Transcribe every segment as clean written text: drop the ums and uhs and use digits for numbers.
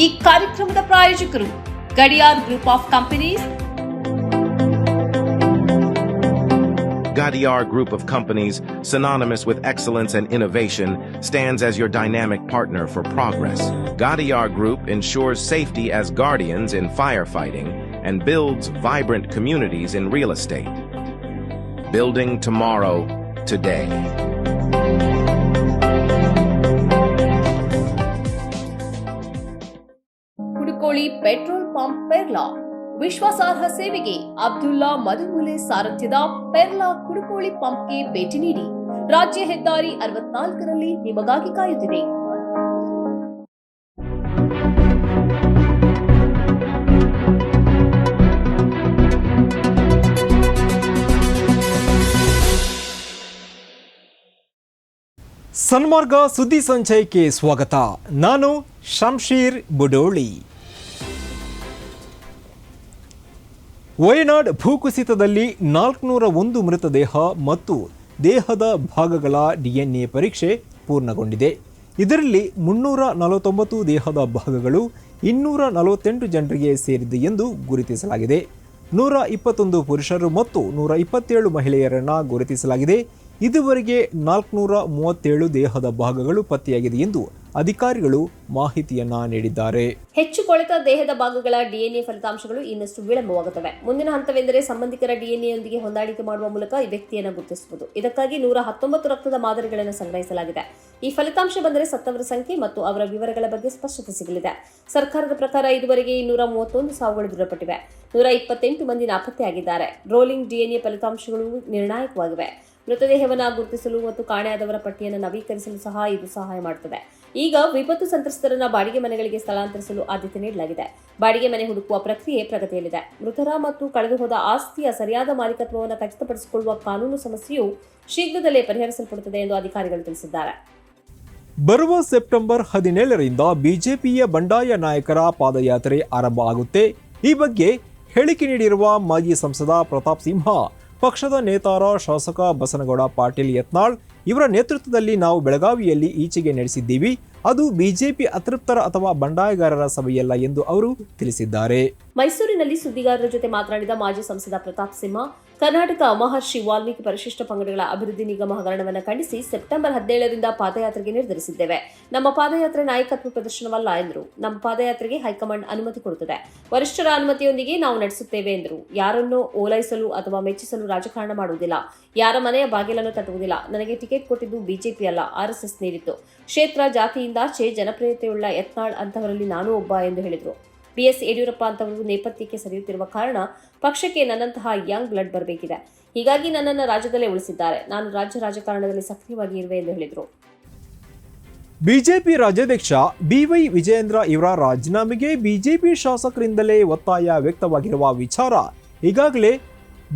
ಈ ಕಾರ್ಯಕ್ರಮದ ಪ್ರಾಯೋಜಕರು Gadiyar group of companies. Gadiar Group of Companies, synonymous with excellence and innovation, stands as your dynamic partner for progress. Gadiar Group ensures safety as guardians in firefighting and builds vibrant communities in real estate. Building tomorrow, today. Kudukoli petrol pump Perla ವಿಶ್ವಾಸಾರ್ಹ ಸೇವೆಗೆ ಅಬ್ದುಲ್ಲಾ ಮಧುಮೂಲೆ ಸಾರಥ್ಯದ ಪೆರ್ಲಾ ಕುಡುಕೋಳಿ ಪಂಪ್ಗೆ ಭೇಟಿ ನೀಡಿ. ರಾಜ್ಯ ಹೆದ್ದಾರಿ 64ರಲ್ಲಿ ನಿಮಗಾಗಿ ಕಾಯುತ್ತಿದೆ. ಸನ್ಮಾರ್ಗ ಸುದ್ದಿ ಸಂಚಯಕ್ಕೆ ಸ್ವಾಗತ. ನಾನು ಶಂಶೀರ್ ಬುಡೋಳಿ. ವಯನಾಡ್ ಭೂಕುಸಿತದಲ್ಲಿ 401 ಮೃತದೇಹ ಮತ್ತು ದೇಹದ ಭಾಗಗಳ DNA ಪರೀಕ್ಷೆ ಪೂರ್ಣಗೊಂಡಿದೆ. ಇದರಲ್ಲಿ 349 ದೇಹದ ಭಾಗಗಳು 248 ಜನರಿಗೆ ಸೇರಿದೆ ಎಂದು ಗುರುತಿಸಲಾಗಿದೆ. 121 ಪುರುಷರು ಮತ್ತು 127 ಮಹಿಳೆಯರನ್ನು ಗುರುತಿಸಲಾಗಿದೆ. ಇದುವರೆಗೆ 437 ದೇಹದ ಭಾಗಗಳು ಪತ್ತೆಯಾಗಿದೆ ಎಂದು ಅಧಿಕಾರಿಗಳು ಮಾಹಿತಿಯನ್ನ ನೀಡಿದ್ದಾರೆ. ಹೆಚ್ಚು ಕೊಳೆತ ದೇಹದ ಭಾಗಗಳ DNA ಫಲಿತಾಂಶಗಳು ಇನ್ನಷ್ಟು ವಿಳಂಬವಾಗುತ್ತವೆ. ಮುಂದಿನ ಹಂತವೆಂದರೆ ಸಂಬಂಧಿಕರ DNAಯೊಂದಿಗೆ ಹೊಂದಾಣಿಕೆ ಮಾಡುವ ಮೂಲಕ ಈ ವ್ಯಕ್ತಿಯನ್ನು ಗುರುತಿಸುವುದು. ಇದಕ್ಕಾಗಿ 119 ರಕ್ತದ ಮಾದರಿಗಳನ್ನು ಸಂಗ್ರಹಿಸಲಾಗಿದೆ. ಈ ಫಲಿತಾಂಶ ಬಂದರೆ ಸತ್ತವರ ಸಂಖ್ಯೆ ಮತ್ತು ಅವರ ವಿವರಗಳ ಬಗ್ಗೆ ಸ್ಪಷ್ಟತೆ ಸಿಗಲಿದೆ. ಸರ್ಕಾರದ ಪ್ರಕಾರ ಇದುವರೆಗೆ 231 ಸಾವುಗಳು ದೃಢಪಟ್ಟಿವೆ. 128 ಮಂದಿ ನಾಪತ್ತೆಯಾಗಿದ್ದಾರೆ. ರೋಲಿಂಗ್ DNA ಫಲಿತಾಂಶಗಳು ನಿರ್ಣಾಯಕವಾಗಿವೆ. ಮೃತದೇಹವನ್ನು ಗುರುತಿಸಲು ಮತ್ತು ಕಾಣೆಯಾದವರ ಪಟ್ಟಿಯನ್ನು ನವೀಕರಿಸಲು ಸಹ ಇದು ಸಹಾಯ ಮಾಡುತ್ತದೆ. ಈಗ ವಿಪತ್ತು ಸಂತ್ರಸ್ತರನ್ನ ಬಾಡಿಗೆ ಮನೆಗಳಿಗೆ ಸ್ಥಳಾಂತರಿಸಲು ಆದ್ಯತೆ ನೀಡಲಾಗಿದೆ. ಬಾಡಿಗೆ ಮನೆ ಹುಡುಕುವ ಪ್ರಕ್ರಿಯೆ ಪ್ರಗತಿಯಲ್ಲಿದೆ. ಮೃತರ ಮತ್ತು ಕಳೆದುಹೋದ ಆಸ್ತಿಯ ಸರಿಯಾದ ಮಾಲೀಕತ್ವವನ್ನು ಖಚಿತಪಡಿಸಿಕೊಳ್ಳುವ ಕಾನೂನು ಸಮಸ್ಯೆಯು ಶೀಘ್ರದಲ್ಲೇ ಪರಿಹರಿಸಲ್ಪಡುತ್ತದೆ ಎಂದು ಅಧಿಕಾರಿಗಳು ತಿಳಿಸಿದ್ದಾರೆ. ಬರುವ ಸೆಪ್ಟೆಂಬರ್ 17ರಿಂದ ಬಿಜೆಪಿಯ ಬಂಡಾಯ ನಾಯಕರ ಪಾದಯಾತ್ರೆ ಆರಂಭ ಆಗುತ್ತೆ. ಈ ಬಗ್ಗೆ ಹೇಳಿಕೆ ನೀಡಿರುವ ಮಾಜಿ ಸಂಸದ ಪ್ರತಾಪ್ ಸಿಂಹ, ಪಕ್ಷದ ನೇತಾರ ಶಾಸಕ ಬಸನಗೌಡ ಪಾಟೀಲ್ ಯತ್ನಾಳ್ ಇವರ ನೇತೃತ್ವದಲ್ಲಿ ನಾವು ಬೆಳಗಾವಿಯಲ್ಲಿ ಈಚೆಗೆ ನಡೆಸಿದ್ದೀವಿ. ಅದು ಬಿಜೆಪಿ ಅತೃಪ್ತರ ಅಥವಾ ಬಂಡಾಯಗಾರರ ಸಭೆಯಲ್ಲ ಎಂದು ಅವರು ತಿಳಿಸಿದ್ದಾರೆ. ಮೈಸೂರಿನಲ್ಲಿ ಸುದ್ದಿಗಾರರ ಜೊತೆ ಮಾತನಾಡಿದ ಮಾಜಿ ಸಂಸದ ಪ್ರತಾಪ್ ಸಿಂಹ, ಕರ್ನಾಟಕ ಮಹರ್ಷಿ ವಾಲ್ಮೀಕಿ ಪರಿಶಿಷ್ಟ ಪಂಗಡಗಳ ಅಭಿವೃದ್ಧಿ ನಿಗಮ ಹಗರಣವನ್ನು ಖಂಡಿಸಿ ಸೆಪ್ಟೆಂಬರ್ 17ರಿಂದ ಪಾದಯಾತ್ರೆಗೆ ನಿರ್ಧರಿಸಿದ್ದೇವೆ. ನಮ್ಮ ಪಾದಯಾತ್ರೆ ನಾಯಕತ್ವ ಪ್ರದರ್ಶನವಲ್ಲ ಎಂದರು. ನಮ್ಮ ಪಾದಯಾತ್ರೆಗೆ ಹೈಕಮಾಂಡ್ ಅನುಮತಿ ಕೊಡುತ್ತದೆ. ವರಿಷ್ಠರ ಅನುಮತಿಯೊಂದಿಗೆ ನಾವು ನಡೆಸುತ್ತೇವೆ ಎಂದರು. ಯಾರನ್ನೋ ಓಲೈಸಲು ಅಥವಾ ಮೆಚ್ಚಿಸಲು ರಾಜಕಾರಣ ಮಾಡುವುದಿಲ್ಲ. ಯಾರ ಮನೆಯ ಬಾಗಿಲನ್ನು ತಟ್ಟುವುದಿಲ್ಲ. ನನಗೆ ಟಿಕೆಟ್ ಕೊಟ್ಟಿದ್ದು ಬಿಜೆಪಿ ಅಲ್ಲ, RSS ನೀಡಿತ್ತು. ಕ್ಷೇತ್ರ ಜಾತಿಯಿಂದಾಚೆ ಜನಪ್ರಿಯತೆಯುಳ್ಳ ಯತ್ನಾಳ್ ಅಂತವರಲ್ಲಿ ನಾನು ಒಬ್ಬ ಎಂದು ಹೇಳಿದರು. BS ಯಡಿಯೂರಪ್ಪ ಅಂತವರು ನೇಪಥ್ಯಕ್ಕೆ ಸರಿಯುತ್ತಿರುವ ಕಾರಣ ಪಕ್ಷಕ್ಕೆ ನನ್ನಂತಹ ಯಂಗ್ ಬ್ಲಡ್ ಬರಬೇಕಿದೆ. ಹೀಗಾಗಿ ನನ್ನನ್ನು ರಾಜ್ಯದಲ್ಲೇ ಉಳಿಸಿದ್ದಾರೆ. ನಾನು ರಾಜ್ಯ ರಾಜಕಾರಣದಲ್ಲಿ ಸಕ್ರಿಯವಾಗಿ ಇರುವೆ ಎಂದು ಹೇಳಿದರು. ಬಿಜೆಪಿ ರಾಜ್ಯಾಧ್ಯಕ್ಷ BY ವಿಜಯೇಂದ್ರ ಇವರ ರಾಜೀನಾಮೆಗೆ ಬಿಜೆಪಿ ಶಾಸಕರಿಂದಲೇ ಒತ್ತಾಯ ವ್ಯಕ್ತವಾಗಿರುವ ವಿಚಾರ ಈಗಾಗಲೇ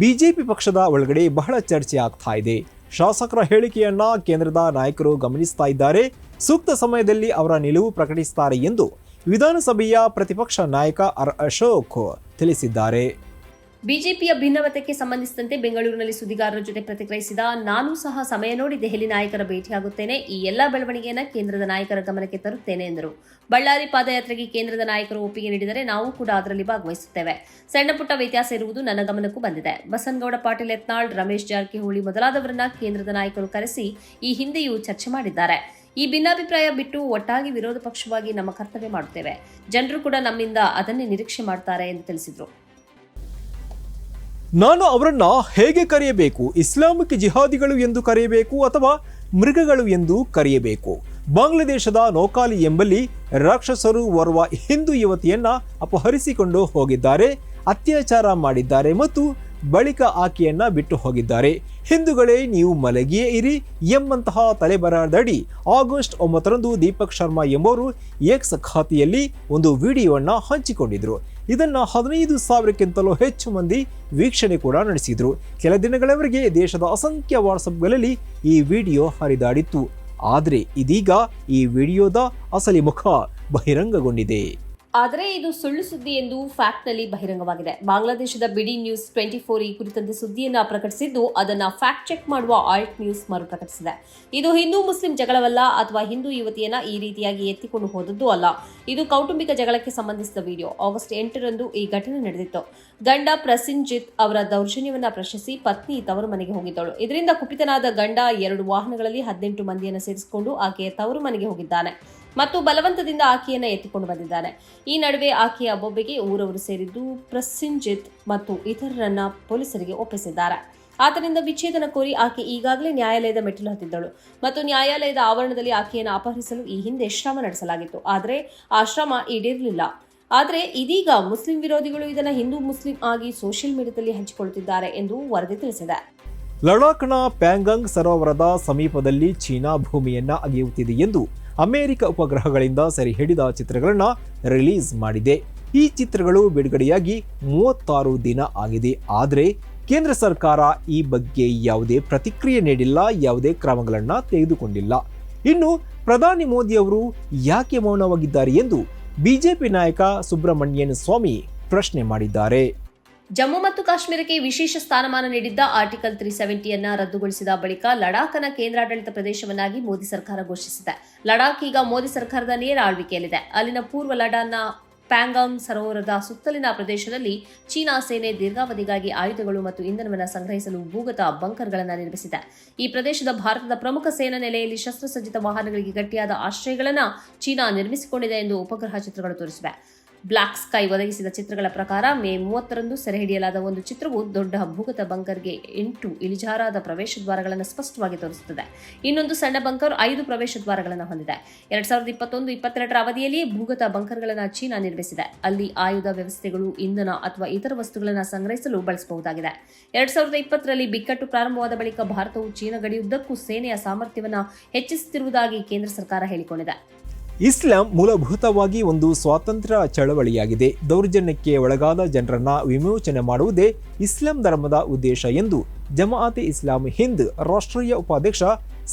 ಬಿಜೆಪಿ ಪಕ್ಷದ ಒಳಗಡೆ ಬಹಳ ಚರ್ಚೆ ಆಗ್ತಾ ಇದೆ. ಶಾಸಕರ ಹೇಳಿಕೆಯನ್ನ ಕೇಂದ್ರದ ನಾಯಕರು ಗಮನಿಸ್ತಾ ಇದ್ದಾರೆ. ಸೂಕ್ತ ಸಮಯದಲ್ಲಿ ಅವರ ನಿಲುವು ಪ್ರಕಟಿಸುತ್ತಾರೆ ಎಂದು ವಿಧಾನಸಭೆಯ ಪ್ರತಿಪಕ್ಷ ನಾಯಕ ಅಶೋಕ್ ತಿಳಿಸಿದ್ದಾರೆ. ಬಿಜೆಪಿಯ ಭಿನ್ನಮತಕ್ಕೆ ಸಂಬಂಧಿಸಿದಂತೆ ಬೆಂಗಳೂರಿನಲ್ಲಿ ಸುದ್ದಿಗಾರರ ಜೊತೆ ಪ್ರತಿಕ್ರಿಯಿಸಿದ ನಾನು ಸಹ ಸಮಯ ನೋಡಿ ದೆಹಲಿ ನಾಯಕರ ಭೇಟಿಯಾಗುತ್ತೇನೆ. ಈ ಎಲ್ಲಾ ಬೆಳವಣಿಗೆಯನ್ನು ಕೇಂದ್ರದ ನಾಯಕರ ಗಮನಕ್ಕೆ ತರುತ್ತೇನೆ ಎಂದರು. ಬಳ್ಳಾರಿ ಪಾದಯಾತ್ರೆಗೆ ಕೇಂದ್ರದ ನಾಯಕರು ಒಪ್ಪಿಗೆ ನೀಡಿದರೆ ನಾವು ಕೂಡ ಅದರಲ್ಲಿ ಭಾಗವಹಿಸುತ್ತೇವೆ. ಸಣ್ಣ ಪುಟ್ಟ ವ್ಯತ್ಯಾಸ ಇರುವುದು ನನ್ನ ಗಮನಕ್ಕೂ ಬಂದಿದೆ. ಬಸನಗೌಡ ಪಾಟೀಲ್ ಯತ್ನಾಳ್, ರಮೇಶ್ ಜಾರಕಿಹೊಳಿ ಮೊದಲಾದವರನ್ನ ಕೇಂದ್ರದ ನಾಯಕರು ಕರೆಸಿ ಈ ಹಿಂದೆಯೂ ಚರ್ಚೆ ಮಾಡಿದ್ದಾರೆ. ಈ ಭಿನ್ನಾಭಿಪ್ರಾಯ ಬಿಟ್ಟು ಒಟ್ಟಾಗಿ ವಿರೋಧ ಪಕ್ಷವಾಗಿ ನಮ್ಮ ಕರ್ತವ್ಯ ಮಾಡುತ್ತೇವೆ. ಜನರು ಕೂಡ ನಮ್ಮಿಂದ ಅದನ್ನೇ ನಿರೀಕ್ಷೆ ಮಾಡ್ತಾರೆ ಎಂದು ತಿಳಿಸಿದರು. ನಾನು ಅವರನ್ನ ಹೇಗೆ ಕರೆಯಬೇಕು? ಇಸ್ಲಾಮಿಕ್ ಜಿಹಾದಿಗಳು ಎಂದು ಕರೆಯಬೇಕು ಅಥವಾ ಮೃಗಗಳು ಎಂದು ಕರೆಯಬೇಕು? ಬಾಂಗ್ಲಾದೇಶದ ನೌಕಾಲಿ ಎಂಬಲ್ಲಿ ರಾಕ್ಷಸರು ಓರ್ವ ಹಿಂದೂ ಯುವತಿಯನ್ನ ಅಪಹರಿಸಿಕೊಂಡು ಹೋಗಿದ್ದಾರೆ, ಅತ್ಯಾಚಾರ ಮಾಡಿದ್ದಾರೆ ಮತ್ತು ಬಳಿಕ ಆಕೆಯನ್ನ ಬಿಟ್ಟು ಹೋಗಿದ್ದಾರೆ. ಹಿಂದೂಗಳೇ ನೀವು ಮಲಗಿಯೇ ಇರಿ ಎಂಬಂತಹ ತಲೆಬರಹದಡಿ ಆಗಸ್ಟ್ 9ರಂದು ದೀಪಕ್ ಶರ್ಮಾ ಎಂಬುವರು ಎಕ್ಸ್ ಖಾತೆಯಲ್ಲಿ ಒಂದು ವಿಡಿಯೋವನ್ನ ಹಂಚಿಕೊಂಡಿದ್ರು. ಇದನ್ನ 15,000ಕ್ಕಿಂತಲೂ ಹೆಚ್ಚು ಮಂದಿ ವೀಕ್ಷಣೆ ಕೂಡ ನಡೆಸಿದ್ರು. ಕೆಲ ದಿನಗಳವರೆಗೆ ದೇಶದ ಅಸಂಖ್ಯ ವಾಟ್ಸಪ್ಗಳಲ್ಲಿ ಈ ವಿಡಿಯೋ ಹರಿದಾಡಿತ್ತು. ಆದರೆ ಇದೀಗ ಈ ವಿಡಿಯೋದ ಅಸಲಿ ಮುಖ ಬಹಿರಂಗಗೊಂಡಿದೆ. ಆದರೆ ಇದು ಸುಳ್ಳು ಸುದ್ದಿ ಎಂದು ಫ್ಯಾಕ್ಟ್ನಲ್ಲಿ ಬಹಿರಂಗವಾಗಿದೆ. ಬಾಂಗ್ಲಾದೇಶದ ಬಿಡಿ ನ್ಯೂಸ್ 24 ಈ ಕುರಿತಂತೆ ಸುದ್ದಿಯನ್ನು ಪ್ರಕಟಿಸಿದ್ದು ಅದನ್ನು ಫ್ಯಾಕ್ಟ್ ಚೆಕ್ ಮಾಡುವ ಆಲ್ಟ್ ನ್ಯೂಸ್ ಮರುಪ್ರಕಟಿಸಿದೆ. ಇದು ಹಿಂದೂ ಮುಸ್ಲಿಂ ಜಗಳವಲ್ಲ ಅಥವಾ ಹಿಂದೂ ಯುವತಿಯನ್ನ ಈ ರೀತಿಯಾಗಿ ಎತ್ತಿಕೊಂಡು ಹೋದದ್ದು ಅಲ್ಲ. ಇದು ಕೌಟುಂಬಿಕ ಜಗಳಕ್ಕೆ ಸಂಬಂಧಿಸಿದ ವಿಡಿಯೋ. ಆಗಸ್ಟ್ 8ರಂದು ಈ ಘಟನೆ ನಡೆದಿತ್ತು. ಗಂಡ ಪ್ರಸಿನ್ಜಿತ್ ಅವರ ದೌರ್ಜನ್ಯವನ್ನ ಪ್ರಶ್ನಿಸಿ ಪತ್ನಿ ತವರು ಮನೆಗೆ ಹೋಗಿದ್ದಳು. ಇದರಿಂದ ಕುಪಿತನಾದ ಗಂಡ 2 ವಾಹನಗಳಲ್ಲಿ 18 ಮಂದಿಯನ್ನು ಸೇರಿಸಿಕೊಂಡು ಆಕೆಯ ತವರು ಮನೆಗೆ ಹೋಗಿದ್ದಾನೆ ಮತ್ತು ಬಲವಂತದಿಂದ ಆಕೆಯನ್ನು ಎತ್ತಿಕೊಂಡು ಬಂದಿದ್ದಾನೆ. ಈ ನಡುವೆ ಆಕೆಯ ಬೊಬ್ಬೆಗೆ ಊರವರು ಸೇರಿದ್ದು ಪ್ರಸಿನ್ಜಿತ್ ಮತ್ತು ಇತರರನ್ನ ಪೊಲೀಸರಿಗೆ ಒಪ್ಪಿಸಿದ್ದಾರೆ. ಆತನಿಂದ ವಿಚ್ಛೇದನ ಕೋರಿ ಆಕೆ ಈಗಾಗಲೇ ನ್ಯಾಯಾಲಯದ ಮೆಟ್ಟಿಲು ಹತ್ತಿದ್ದಳು ಮತ್ತು ನ್ಯಾಯಾಲಯದ ಆವರಣದಲ್ಲಿ ಆಕೆಯನ್ನು ಅಪಹರಿಸಲು ಈ ಹಿಂದೆ ಶ್ರಮ ನಡೆಸಲಾಗಿತ್ತು. ಆದರೆ ಆ ಶ್ರಮ ಈಡೇರಲಿಲ್ಲ. ಆದರೆ ಇದೀಗ ಮುಸ್ಲಿಂ ವಿರೋಧಿಗಳು ಇದನ್ನು ಹಿಂದೂ ಮುಸ್ಲಿಂ ಆಗಿ ಸೋಷಿಯಲ್ ಮೀಡಿಯಾದಲ್ಲಿ ಹಂಚಿಕೊಳ್ಳುತ್ತಿದ್ದಾರೆ ಎಂದು ವರದಿ ತಿಳಿಸಿದೆ. ಲಡಾಖ್ನ ಪ್ಯಾಂಗಾಂಗ್ ಸರೋವರದ ಸಮೀಪದಲ್ಲಿ ಚೀನಾ ಭೂಮಿಯನ್ನ ಅಗೆಯುತ್ತಿದೆ ಎಂದು ಅಮೆರಿಕ ಉಪಗ್ರಹಗಳಿಂದ ಸೆರೆ ಹಿಡಿದ ಚಿತ್ರಗಳನ್ನು ರಿಲೀಸ್ ಮಾಡಿದೆ. ಈ ಚಿತ್ರಗಳು ಬಿಡುಗಡೆಯಾಗಿ 36 ದಿನ ಆಗಿದೆ. ಆದರೆ ಕೇಂದ್ರ ಸರ್ಕಾರ ಈ ಬಗ್ಗೆ ಯಾವುದೇ ಪ್ರತಿಕ್ರಿಯೆ ನೀಡಿಲ್ಲ, ಯಾವುದೇ ಕ್ರಮಗಳನ್ನು ತೆಗೆದುಕೊಂಡಿಲ್ಲ. ಇನ್ನು ಪ್ರಧಾನಿ ಮೋದಿ ಅವರು ಯಾಕೆ ಮೌನವಾಗಿದ್ದಾರೆ ಎಂದು ಬಿಜೆಪಿ ನಾಯಕ ಸುಬ್ರಮಣ್ಯನ್ ಸ್ವಾಮಿ ಪ್ರಶ್ನೆ ಮಾಡಿದ್ದಾರೆ. ಜಮ್ಮು ಮತ್ತು ಕಾಶ್ಮೀರಕ್ಕೆ ವಿಶೇಷ ಸ್ಥಾನಮಾನ ನೀಡಿದ್ದ ಆರ್ಟಿಕಲ್ 370 ರದ್ದುಗೊಳಿಸಿದ ಬಳಿಕ ಲಡಾಖ್ನ ಕೇಂದ್ರಾಡಳಿತ ಪ್ರದೇಶವನ್ನಾಗಿ ಮೋದಿ ಸರ್ಕಾರ ಘೋಷಿಸಿದೆ. ಲಡಾಖ್ ಈಗ ಮೋದಿ ಸರ್ಕಾರದ ನೇರ ಆಳ್ವಿಕೆಯಲ್ಲಿದೆ. ಅಲ್ಲಿನ ಪೂರ್ವ ಲಡಾಖ್ನ ಪ್ಯಾಂಗಾಂಗ್ ಸರೋವರದ ಸುತ್ತಲಿನ ಪ್ರದೇಶದಲ್ಲಿ ಚೀನಾ ಸೇನೆ ದೀರ್ಘಾವಧಿಗಾಗಿ ಆಯುಧಗಳು ಮತ್ತು ಇಂಧನವನ್ನು ಸಂಗ್ರಹಿಸಲು ಭೂಗತ ಬಂಕರ್ಗಳನ್ನು ನಿರ್ಮಿಸಿದೆ. ಈ ಪ್ರದೇಶದ ಭಾರತದ ಪ್ರಮುಖ ಸೇನಾ ನೆಲೆಯಲ್ಲಿ ಶಸ್ತ್ರಸಜ್ಜಿತ ವಾಹನಗಳಿಗೆ ಗಟ್ಟಿಯಾದ ಆಶ್ರಯಗಳನ್ನು ಚೀನಾ ನಿರ್ಮಿಸಿಕೊಂಡಿದೆ ಎಂದು ಉಪಗ್ರಹ ಚಿತ್ರಗಳು ತೋರಿಸಿವೆ. ಬ್ಲಾಕ್ ಸ್ಕೈ ಒದಗಿಸಿದ ಚಿತ್ರಗಳ ಪ್ರಕಾರ ಮೇ 30ರಂದು ಸೆರೆ ಹಿಡಿಯಲಾದ ಒಂದು ಚಿತ್ರವು ದೊಡ್ಡ ಭೂಗತ ಬಂಕರ್ಗೆ 8 ಇಳಿಜಾರಾದ ಪ್ರವೇಶ ದ್ವಾರಗಳನ್ನು ಸ್ಪಷ್ಟವಾಗಿ ತೋರಿಸುತ್ತದೆ. ಇನ್ನೊಂದು ಸಣ್ಣ ಬಂಕರ್ 5 ಪ್ರವೇಶ ದ್ವಾರಗಳನ್ನು ಹೊಂದಿದೆ. 2021-22ರ ಅವಧಿಯಲ್ಲಿ ಭೂಗತ ಬಂಕರ್ಗಳನ್ನು ಚೀನಾ ನಿರ್ಮಿಸಿದೆ. ಅಲ್ಲಿ ಆಯುಧ ವ್ಯವಸ್ಥೆಗಳು, ಇಂಧನ ಅಥವಾ ಇತರ ವಸ್ತುಗಳನ್ನು ಸಂಗ್ರಹಿಸಲು ಬಳಸಬಹುದಾಗಿದೆ. 2020ರಲ್ಲಿ ಬಿಕ್ಕಟ್ಟು ಪ್ರಾರಂಭವಾದ ಬಳಿಕ ಭಾರತವು ಚೀನಾ ಗಡಿಯುದ್ದಕ್ಕೂ ಸೇನೆಯ ಸಾಮರ್ಥ್ಯವನ್ನು ಹೆಚ್ಚಿಸುತ್ತಿರುವುದಾಗಿ ಕೇಂದ್ರ ಸರ್ಕಾರ ಹೇಳಿಕೊಂಡಿದೆ. ಇಸ್ಲಾಂ ಮೂಲಭೂತವಾಗಿ ಒಂದು ಸ್ವಾತಂತ್ರ್ಯ ಚಳವಳಿಯಾಗಿದೆ. ದೌರ್ಜನ್ಯಕ್ಕೆ ಒಳಗಾದ ಜನರನ್ನ ವಿಮೋಚನೆ ಮಾಡುವುದೇ ಇಸ್ಲಾಂ ಧರ್ಮದ ಉದ್ದೇಶ ಎಂದು ಜಮಾಅತೆ ಇಸ್ಲಾಮಿ ಹಿಂದ್ ರಾಷ್ಟ್ರೀಯ ಉಪಾಧ್ಯಕ್ಷ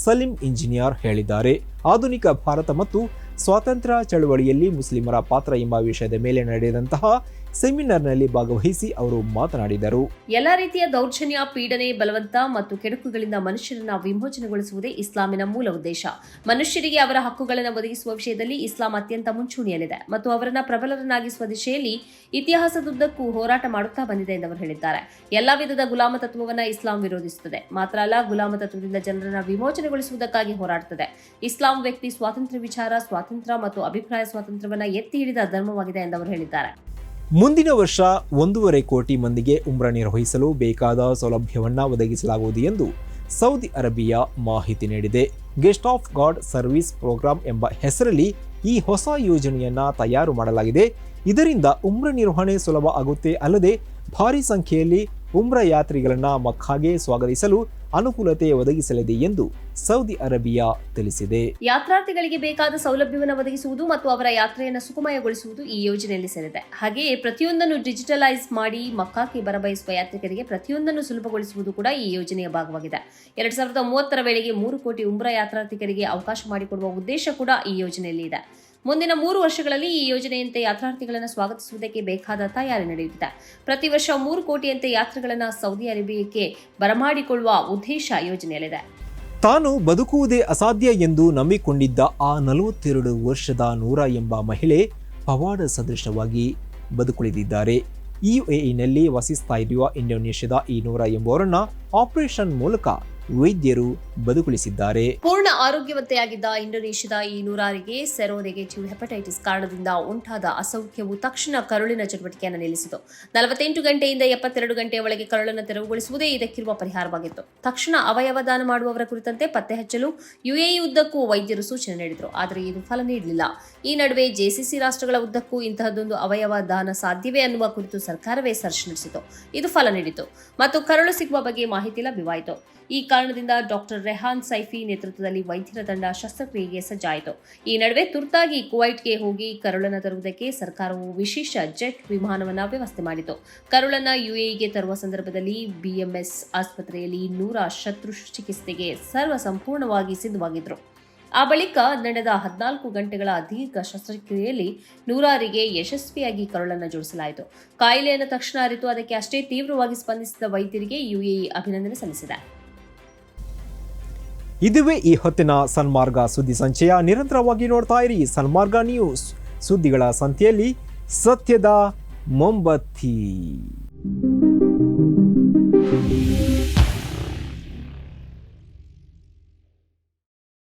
ಸಲೀಂ ಇಂಜಿನಿಯರ್ ಹೇಳಿದ್ದಾರೆ. ಆಧುನಿಕ ಭಾರತ ಮತ್ತು ಸ್ವಾತಂತ್ರ್ಯ ಚಳವಳಿಯಲ್ಲಿ ಮುಸ್ಲಿಮರ ಪಾತ್ರ ಎಂಬ ವಿಷಯದ ಮೇಲೆ ನಡೆದಂತಹ ಸೆಮಿನಾರ್ನಲ್ಲಿ ಭಾಗವಹಿಸಿ ಅವರು ಮಾತನಾಡಿದರು. ಎಲ್ಲ ರೀತಿಯ ದೌರ್ಜನ್ಯ, ಪೀಡನೆ, ಬಲವಂತ ಮತ್ತು ಕೆಡುಕುಗಳಿಂದ ಮನುಷ್ಯರನ್ನ ವಿಮೋಚನೆಗೊಳಿಸುವುದೇ ಇಸ್ಲಾಮಿನ ಮೂಲ ಉದ್ದೇಶ. ಮನುಷ್ಯರಿಗೆ ಅವರ ಹಕ್ಕುಗಳನ್ನು ಒದಗಿಸುವ ವಿಷಯದಲ್ಲಿ ಇಸ್ಲಾಂ ಅತ್ಯಂತ ಮುಂಚೂಣಿಯಲ್ಲಿದೆ ಮತ್ತು ಅವರನ್ನ ಪ್ರಬಲರನ್ನಾಗಿಸುವ ದಿಶೆಯಲ್ಲಿ ಇತಿಹಾಸದುದ್ದಕ್ಕೂ ಹೋರಾಟ ಮಾಡುತ್ತಾ ಬಂದಿದೆ ಎಂದು ಅವರು ಹೇಳಿದ್ದಾರೆ. ಎಲ್ಲಾ ವಿಧದ ಗುಲಾಮ ತತ್ವವನ್ನು ಇಸ್ಲಾಂ ವಿರೋಧಿಸುತ್ತದೆ. ಮಾತ್ರ ಅಲ್ಲ, ಗುಲಾಮ ತತ್ವದಿಂದ ಜನರನ್ನ ವಿಮೋಚನೆಗೊಳಿಸುವುದಕ್ಕಾಗಿ ಹೋರಾಡುತ್ತದೆ. ಇಸ್ಲಾಂ ವ್ಯಕ್ತಿ ಸ್ವಾತಂತ್ರ್ಯ, ವಿಚಾರ ಸ್ವಾತಂತ್ರ್ಯ ಮತ್ತು ಅಭಿಪ್ರಾಯ ಸ್ವಾತಂತ್ರ್ಯವನ್ನು ಎತ್ತಿ ಹಿಡಿದ ಧರ್ಮವಾಗಿದೆ ಎಂದು ಅವರು ಹೇಳಿದ್ದಾರೆ. ಮುಂದಿನ ವರ್ಷ 1.5 ಕೋಟಿ ಮಂದಿಗೆ ಉಮ್ರಾ ನಿರ್ವಹಿಸಲು ಬೇಕಾದ ಸೌಲಭ್ಯವನ್ನು ಒದಗಿಸಲಾಗುವುದು ಎಂದು ಸೌದಿ ಅರೇಬಿಯಾ ಮಾಹಿತಿ ನೀಡಿದೆ. Guest of God service programme ಎಂಬ ಹೆಸರಲ್ಲಿ ಈ ಹೊಸ ಯೋಜನೆಯನ್ನ ತಯಾರು ಮಾಡಲಾಗಿದೆ. ಇದರಿಂದ ಉಮ್ರಾ ನಿರ್ವಹಣೆ ಸುಲಭ ಆಗುತ್ತೆ. ಅಲ್ಲದೆ ಭಾರಿ ಸಂಖ್ಯೆಯಲ್ಲಿ ಉಮ್ರಾ ಯಾತ್ರಿಗಳನ್ನ ಮಕ್ಕಾಗೆ ಸ್ವಾಗತಿಸಲು ಅನುಕೂಲತೆ ಒದಗಿಸಲಿದೆ ಎಂದು ಸೌದಿ ಅರೇಬಿಯಾ ತಿಳಿಸಿದೆ. ಯಾತ್ರಾರ್ಥಿಗಳಿಗೆ ಬೇಕಾದ ಸೌಲಭ್ಯವನ್ನು ಒದಗಿಸುವುದು ಮತ್ತು ಅವರ ಯಾತ್ರೆಯನ್ನು ಸುಖಮಯಗೊಳಿಸುವುದು ಈ ಯೋಜನೆಯಲ್ಲಿ ಸೇರಿದೆ. ಹಾಗೆಯೇ ಪ್ರತಿಯೊಂದನ್ನು ಡಿಜಿಟಲೈಸ್ ಮಾಡಿ ಮಕ್ಕಾಕ್ಕೆ ಬರಬಯಸುವ ಯಾತ್ರಿಕರಿಗೆ ಪ್ರತಿಯೊಂದನ್ನು ಸುಲಭಗೊಳಿಸುವುದು ಕೂಡ ಈ ಯೋಜನೆಯ ಭಾಗವಾಗಿದೆ. 2030ರ ವೇಳೆಗೆ 3 ಕೋಟಿ ಉಮ್ರಾ ಯಾತ್ರಾರ್ಥಿಕರಿಗೆ ಅವಕಾಶ ಮಾಡಿಕೊಡುವ ಉದ್ದೇಶ ಕೂಡ ಈ ಯೋಜನೆಯಲ್ಲಿ ಇದೆ. ಮುಂದಿನ 3 ವರ್ಷಗಳಲ್ಲಿ ಈ ಯೋಜನೆಯಂತೆ ಯಾತ್ರಾರ್ಥಿಗಳನ್ನು ಸ್ವಾಗತಿಸುವುದಕ್ಕೆ ಬೇಕಾದ ತಯಾರಿ ನಡೆಯುತ್ತಿದೆ. ಪ್ರತಿ ವರ್ಷ 3 ಕೋಟಿಯಂತೆ ಯಾತ್ರಿಗಳನ್ನು ಸೌದಿ ಅರೇಬಿಯಾಕ್ಕೆ ಬರಮಾಡಿಕೊಳ್ಳುವ ಉದ್ದೇಶ ಯೋಜನೆಯಲ್ಲಿದೆ. ತಾನು ಬದುಕುವುದೇ ಅಸಾಧ್ಯ ಎಂದು ನಂಬಿಕೊಂಡಿದ್ದ ಆ 42 ವರ್ಷದ ನೂರಾ ಎಂಬ ಮಹಿಳೆ ಪವಾಡ ಸದೃಶವಾಗಿ ಬದುಕುಳಿದಿದ್ದಾರೆ. ಯುಎಇನಲ್ಲಿ ವಾಸಿಸ್ತಾ ಇರುವ ಇಂಡೋನೇಷ್ಯಾದ ಈ ನೂರಾ ಎಂಬುವರನ್ನ ಆಪರೇಷನ್ ಮೂಲಕ ವೈದ್ಯರು ಬದುಕುಳಿಸಿದ್ದಾರೆ. ಪೂರ್ಣ ಆರೋಗ್ಯವಂತೆಯಾಗಿದ್ದ ಇಂಡೋನೇಷ್ಯಾದ ಈ ನೂರಾರಿಗೆ ಸೆರೋ ನೆಗೆಟಿವ್ ಹೆಪಟೈಟಿಸ್ ಕಾರಣದಿಂದ ಉಂಟಾದ ಅಸೌಖ್ಯವು ತಕ್ಷಣ ಕರುಳಿನ ಚಟುವಟಿಕೆಯನ್ನು ನಿಲ್ಲಿಸಿತು. 48 ಗಂಟೆಯಿಂದ 72 ಗಂಟೆಯ ಒಳಗೆ ಕರುಳನ್ನು ತೆರವುಗೊಳಿಸುವುದೇ ಇದಕ್ಕಿರುವ ಪರಿಹಾರವಾಗಿತ್ತು. ತಕ್ಷಣ ಅವಯವ ದಾನ ಮಾಡುವವರ ಕುರಿತಂತೆ ಪತ್ತೆ ಹಚ್ಚಲು ಯುಎಇ ಉದ್ದಕ್ಕೂ ವೈದ್ಯರು ಸೂಚನೆ ನೀಡಿದರು. ಆದರೆ ಇದು ಫಲ ನೀಡಲಿಲ್ಲ. ಈ ನಡುವೆ ಜೆಸಿಸಿ ರಾಷ್ಟ್ರಗಳ ಉದ್ದಕ್ಕೂ ಇಂತಹದೊಂದು ಅವಯವ ದಾನ ಸಾಧ್ಯವೇ ಅನ್ನುವ ಕುರಿತು ಸರ್ಕಾರವೇ ಸರ್ಚ್ ನಡೆಸಿತು. ಇದು ಫಲ ನೀಡಿತು ಮತ್ತು ಕರುಳು ಸಿಗುವ ಬಗ್ಗೆ ಮಾಹಿತಿ ಲಭ್ಯವಾಯಿತು. ಈ ಕಾರಣದಿಂದ ಡಾಕ್ಟರ್ ರೆಹಾನ್ ಸೈಫಿ ನೇತೃತ್ವದಲ್ಲಿ ವೈದ್ಯರ ತಂಡ ಶಸ್ತ್ರಕ್ರಿಯೆಗೆ ಸಜ್ಜಾಯಿತು. ಈ ನಡುವೆ ತುರ್ತಾಗಿ ಕುವೈಟ್ಗೆ ಹೋಗಿ ಕರುಳನ್ನು ತರುವುದಕ್ಕೆ ಸರ್ಕಾರವು ವಿಶೇಷ ಜೆಟ್ ವಿಮಾನವನ್ನು ವ್ಯವಸ್ಥೆ ಮಾಡಿತು. ಕರುಳನ್ನು ಯುಎಇಗೆ ತರುವ ಸಂದರ್ಭದಲ್ಲಿ ಬಿಎಂಎಸ್ ಆಸ್ಪತ್ರೆಯಲ್ಲಿ 100 ಶಸ್ತ್ರಚಿಕಿತ್ಸೆಗೆ ಸಂಪೂರ್ಣವಾಗಿ ಸಿದ್ಧವಾಗಿದ್ದರು. ಆ ಬಳಿಕ ನಡೆದ 14 ಗಂಟೆಗಳ ದೀರ್ಘ ಶಸ್ತ್ರಕ್ರಿಯೆಯಲ್ಲಿ ನೂರಾರಿಗೆ ಯಶಸ್ವಿಯಾಗಿ ಕರುಳನ್ನು ಜೋಡಿಸಲಾಯಿತು. ಕಾಯಿಲೆಯನ್ನು ತಕ್ಷಣ ಅರಿತು ಅದಕ್ಕೆ ಅಷ್ಟೇ ತೀವ್ರವಾಗಿ ಸ್ಪಂದಿಸಿದ ವೈದ್ಯರಿಗೆ ಯುಎಇ ಅಭಿನಂದನೆ ಸಲ್ಲಿಸಿದೆ. ಇದುವೇ ಈ ಹೊತ್ತಿನ ಸನ್ಮಾರ್ಗ ಸುದ್ದಿ ಸಂಚಯ. ನಿರಂತರವಾಗಿ ನೋಡ್ತಾ ಇರಿ ಸನ್ಮಾರ್ಗ ನ್ಯೂಸ್. ಸುದ್ದಿಗಳ ಸಂತೆಯಲ್ಲಿ ಸತ್ಯದ ಮೊಂಬತ್ತಿ.